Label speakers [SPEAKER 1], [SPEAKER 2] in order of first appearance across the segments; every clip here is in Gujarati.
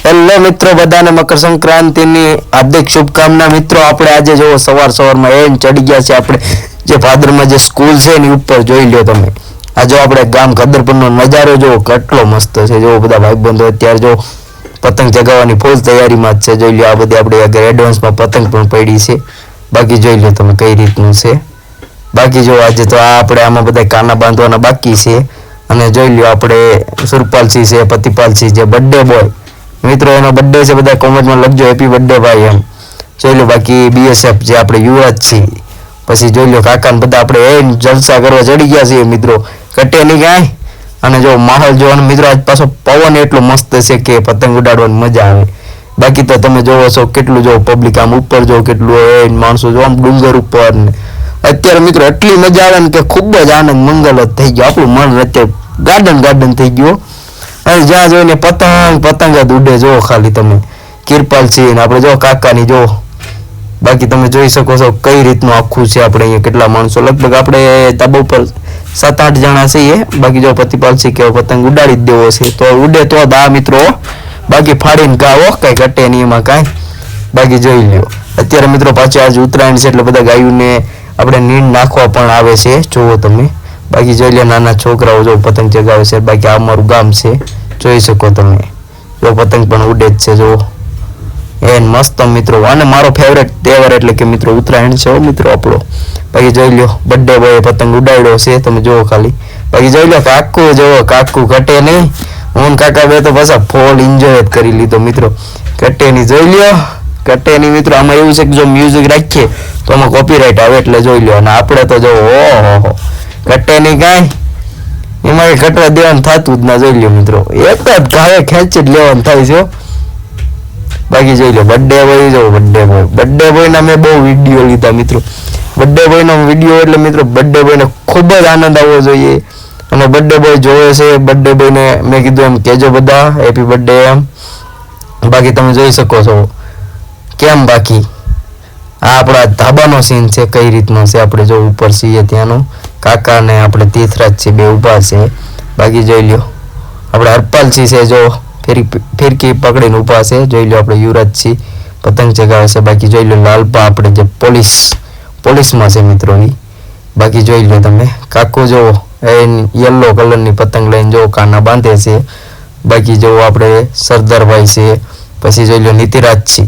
[SPEAKER 1] હેલો મિત્રો, બધાને મકર સંક્રાંતિની હાર્દિક શુભકામના. મિત્રો આપણે આજે જો સવારમાં એમ ચડી ગયા છે આપણે જે ભાદરમાં જે સ્કૂલ છે એની ઉપર જોઈ લ્યો તમે. આ જો આપણે ગામ ખદરપુરનો નજારો જો કેટલો મસ્ત છે. જો બધા ભાઈબંધો અત્યારે જો પતંગ ચગાવવાની ફૂલ તૈયારીમાં જ છે. જોઈ લ્યો આ બધી આપણે આગળ એડવાન્સમાં પતંગ પણ પડી છે. બાકી જોઈ લ્યો તમે કઈ રીતનું છે. બાકી જો આજે તો આ આપણે આમાં બધા કાના બાંધવાના બાકી છે. અને જોઈ લ્યો આપણે સુરપાલસિંહ છે, પતિપાલસિંહ છે, બર્થડે બોય મિત્રો એનો બર્થડે છે. બધા કોમેન્ટમાં લખજો હેપી બર્થડે ભાઈ એમ. જોઈ લો બાકી બીએસએફ જે આપણે યુવરાજ છીએ. પછી જોઈ લો કાકા ને બધા આપણે એ જલસા કરવા ચડી ગયા છીએ મિત્રો. કટે નહીં કાંઈ. અને જો માહોલ જોવાનો મિત્રો આજ પાછો પવન એટલો મસ્ત છે કે પતંગ ઉડાડવાની મજા આવે. બાકી તો તમે જોવો છો કેટલું જો પબ્લિક આમ ઉપર જો કેટલું એ માણસો જો આમ ડુંગર ઉપર ને અત્યારે મિત્રો એટલી મજા આવે ને કે ખૂબ જ આનંદ મંગલ જ થઈ ગયો. આપણું મન અત્યારે ગાર્ડન થઈ ગયું. અને જ્યાં જોઈને પતંગ જ ઉડે. જો ખાલી તમે કિરપાલસિંહ ને આપણે જો કાકાની જો. બાકી તમે જોઈ શકો છો કઈ રીતનું આખું છે. આપણે અહીંયા કેટલા માણસો લગભગ આપણે ધાબા ઉપર 7-8 જણા છીએ. બાકી જો પતિપાલસિંહ કે પતંગ ઉડાડી જ દેવો છે તો ઉડે તો દા મિત્રો. બાકી ફાડીને ગાવો કઈ ઘટે નહીં એમાં કાંઈ. બાકી જોઈ લ્યો અત્યારે મિત્રો પાછું આજે ઉત્તરાયણ છે એટલે બધા ગાયોને આપણે નીંદ નાખવા પણ આવે છે. જુઓ તમે. બાકી જોઈ લે નાના છોકરાઓ જો પતંગ ચગાવે છે. બાકી આ અમારું ગામ છે જોઈ શકો તમે. જો પતંગ પણ ઉડે જ છે જો એ મસ્ત મિત્રો. અને મારો ફેવરેટ તહેવાર એટલે કે મિત્રો ઉત્તરાયણ છે મિત્રો આપણો. બાકી જોઈ લ્યો બર્થડે બોય પતંગ ઉડાડ્યો છે તમે જુઓ ખાલી. બાકી જોઈ લો કાકુ જો કાકુ ઘટે નહીં. હું કાકા બે તો પાછા ફૂલ એન્જોય જ કરી લીધો મિત્રો. ઘટે નહીં જોઈ લ્યો ઘટે નહીં મિત્રો. આમાં એવું છે કે જો મ્યુઝિક રાખીએ તો આમાં કોપીરાઇટ આવે એટલે જોઈ લ્યો. અને આપણે તો જો ઓહો ઘટે નહીં કાંઈ. એમાં ઘટવા દેવાનું થતું જ ના. જોઈ લ્યો મિત્રો એક જ ઘાવે ખેંચી જ લેવાનું થાય છે. બાકી જોઈ લો બર્થડે બોય જો બર્થડે બોયના મેં બહુ વિડીયો લીધા મિત્રો. બર્થડે બોયનો વિડીયો એટલે મિત્રો બર્થડે બોયને ખૂબ જ આનંદ આવવો જોઈએ. અને બર્થડે બોય જોવે છે. બર્થડે બોયને મેં કીધું એમ કહેજો બધા હેપી બર્થડે એમ. બાકી તમે જોઈ શકો છો કેમ. બાકી આ આપણા ધાબાનો સીન છે કઈ રીતનો છે. આપણે જો ઉપર છીએ ત્યાંનો કાકા ને આપણે તીર્થરાજ છે બે ઊભા છે. બાકી જોઈ લ્યો આપણે હરપાલસિંહ છે જો ફિરકી પકડીને ઊભા છે. જોઈ લ્યો આપણે યુવરાજસિંહ પતંગ ચગાવે છે. બાકી જોઈ લો લાલપા આપણે જે પોલીસમાં છે મિત્રો ની. બાકી જોઈ લો તમે કાકુ જો એ યલો કલરની પતંગ લઈને જો કાના બાંધે છે. બાકી જો આપણે સરદારભાઈ છે. પછી જોઈ લો નીતિરાજસિંહ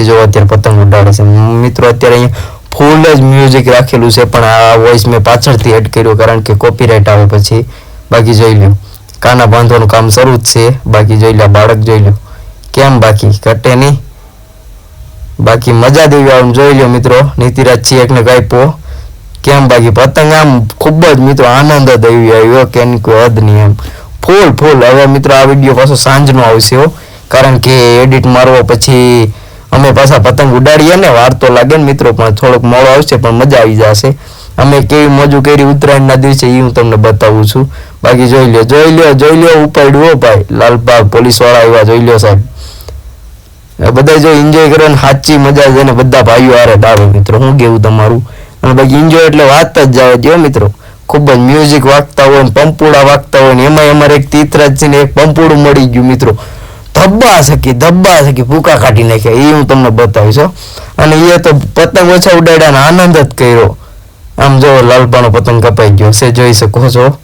[SPEAKER 1] જો અત્યારે પતંગ ઉડાડે છે મિત્રો. અત્યારે અહીંયા ફૂલ જ મ્યુઝિક રાખેલું છે પણ આ વોઇસ મેં પાછળથી એડ કર્યો કારણ કે કોપીરાઇટ આવે પછી. બાકી જોઈ લો કાના બાંધવાનું કામ શરૂ જ છે. બાકી જોઈ લો બાળક જોઈ લો કેમ. બાકી ઘટે નહીં. બાકી મજા દેવી આમ જોઈ લો મિત્રો. નીતિરાજસિંહ એકને ગાયપો કેમ. બાકી પતંગ આમ ખૂબ જ મિત્રો આનંદ જ આવ્યો કે એની કોઈ હદ નહીં એમ ફૂલ. હવે મિત્રો આ વિડીયો પાછો સાંજનો આવશે કારણ કે એડિટ મારવો પછી અમે પાછા પતંગ ઉડાડીએ ને વાર તો લાગે ને મિત્રો. પણ થોડોક મોડો આવશે પણ મજા આવી જશે. અમે કેવી મોજું કરી ઉત્તરાયણના દિવસે એ હું તમને બતાવું છું. બાકી જોઈ લ્યો ઉપાડ્યું ભાઈ લાલબાગ પોલીસવાળા આવ્યા. જોઈ લ્યો સાહેબ બધા જો એન્જોય કરવાની સાચી મજા છે ને બધા ભાઈઓ હારે ડાવે મિત્રો. હું કેવું તમારું. અને બાકી એન્જોય એટલે વાત જ જાવે દો મિત્રો. ખૂબ જ મ્યુઝિક વાગતા હોય ને પંપુડા વાગતા હોય ને એમાં અમારે એક તીર્થરાજસિંહને એક પંપુડું મળી ગયું મિત્રો. ધબ્બા સકી ભૂકા કાઢી નાખ્યા એ હું તમને બતાવીશ. અને એ તો પતંગ ઓછા ઉડાડ્યા આનંદ જ કર્યો. આમ જો લાલબાનો પતંગ કપાઈ ગયો છે જોઈ શકો છો.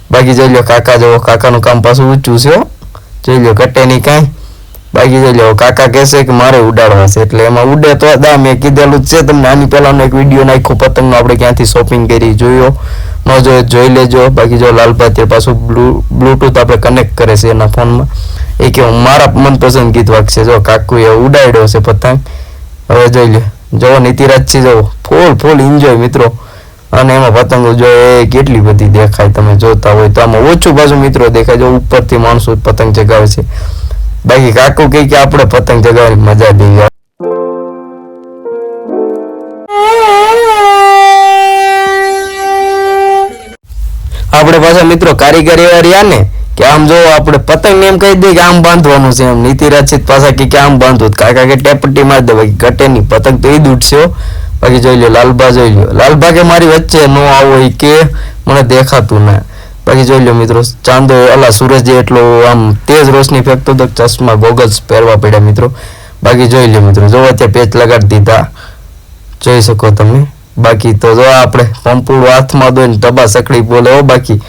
[SPEAKER 1] બાકી જોઈ લો કાકા જો કાકાનું કામ પાછું ઊંચું છે. જોઈ લો ઘટે નહીં કાંઈ. બાકી જોઈ લો કાકા કહેશે કે મારે ઉડાડવા છે એટલે એમાં ઉડે તો દા. મેં કીધેલું જ છે તમને. આની પહેલાનો એક વિડીયો નાખ્યો પતંગનો આપણે ક્યાંથી શોપિંગ કરી જોયો ન જોઈ લેજો. બાકી જો લાલબા અત્યારે પાછું બ્લૂટૂથ આપણે કનેક્ટ કરે છે એના ફોનમાં. એ કે મારા મનપસંદ ગીત વાગશે. જો કાકુએ ઉડાડ્યો છે પતંગ. હવે જોઈ લે જો નીતિરાજસિંહ જો ફૂલ એન્જોય મિત્રો. અને એમાં પતંગો જો એ કેટલી બધી દેખાય તમે જોતા હોય તો આમાં ઓછું બાજુ મિત્રો દેખાય. જો ઉપરથી માણસો પતંગ ચગાવે છે. બાકી કાકુ કહે કે આપણે પતંગ ચગાવવાની મજા દેવી. આપણે પાછા મિત્રો કારીગર એવા રહ્યા ને કે આમ જો આપણે પતંગ એમ કહી દઈએ કે આમ બાંધવાનું છે એમ. નીતિરાજસિંહ પાછા કે આમ બાંધવું. કાકા કે ટેપટી મારી દે. બાકી ઘટે નહીં પતંગ તો એ જ ઉડશે. બાકી જોઈ લો લાલબા કે મારી વચ્ચે નો આવો એ કે મને દેખાતું ના. બાકી જોઈ લો મિત્રો, ચાંદો અલા સૂરજ એટલો આમ તેજ રોશની ફેંકતો હતો, ચશ્મા ગોગલ્સ પહેરવા પડ્યા મિત્રો. બાકી જોઈ લો મિત્રો, જો ત્યાં પેચ લગાડી દીધા, જોઈ શકો તમે. બાકી તો જો આપણે પંપુડું હાથમાં દોઈને ટબા સકડી બોલે હો. બાકી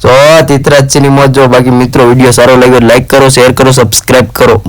[SPEAKER 1] જો તીતરાજની મોજ જો. બાકી મિત્રો વિડીયો સારો લાગ્યો લાઈક કરો, શેર કરો, સબસ્ક્રાઇબ કરો.